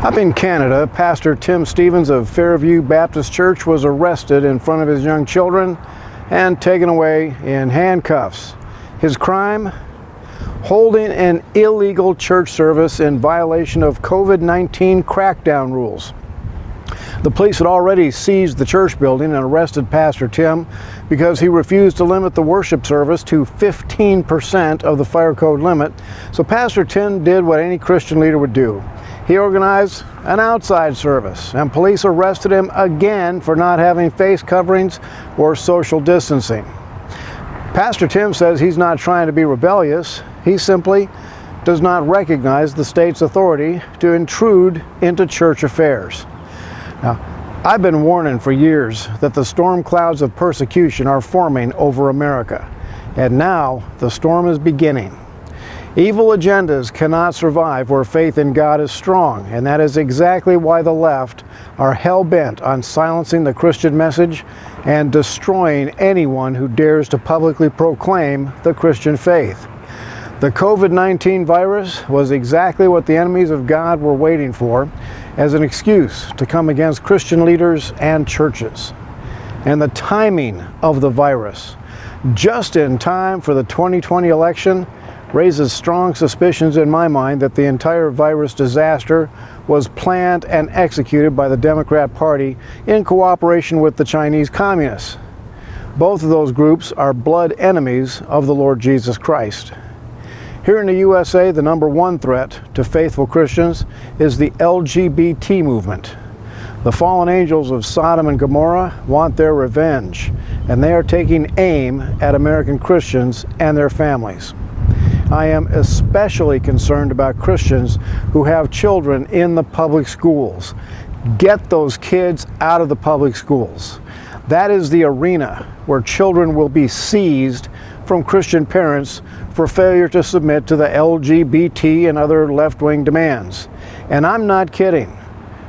Up in Canada, Pastor Tim Stevens of Fairview Baptist Church was arrested in front of his young children and taken away in handcuffs. His crime? Holding an illegal church service in violation of COVID-19 crackdown rules. The police had already seized the church building and arrested Pastor Tim because he refused to limit the worship service to 15% of the fire code limit. So Pastor Tim did what any Christian leader would do. He organized an outside service, and police arrested him again for not having face coverings or social distancing. Pastor Tim says he's not trying to be rebellious. He simply does not recognize the state's authority to intrude into church affairs. Now, I've been warning for years that the storm clouds of persecution are forming over America, and now the storm is beginning. Evil agendas cannot survive where faith in God is strong, and that is exactly why the left are hell-bent on silencing the Christian message and destroying anyone who dares to publicly proclaim the Christian faith. The COVID-19 virus was exactly what the enemies of God were waiting for as an excuse to come against Christian leaders and churches. And the timing of the virus, just in time for the 2020 election, raises strong suspicions in my mind that the entire virus disaster was planned and executed by the Democrat Party in cooperation with the Chinese Communists. Both of those groups are blood enemies of the Lord Jesus Christ. Here in the USA, the number one threat to faithful Christians is the LGBT movement. The fallen angels of Sodom and Gomorrah want their revenge, and they are taking aim at American Christians and their families. I am especially concerned about Christians who have children in the public schools. Get those kids out of the public schools. That is the arena where children will be seized from Christian parents for failure to submit to the LGBT and other left-wing demands. And I'm not kidding.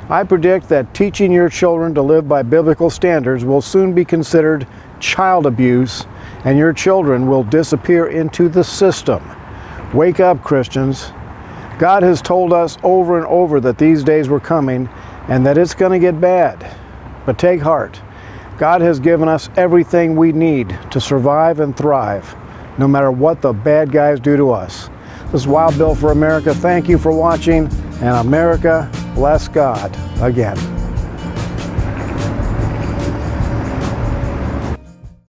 I predict that teaching your children to live by biblical standards will soon be considered child abuse, and your children will disappear into the system. Wake up, Christians. God has told us over and over that these days were coming and that it's going to get bad. But take heart. God has given us everything we need to survive and thrive, no matter what the bad guys do to us. This is Wild Bill for America. Thank you for watching, and America bless God again.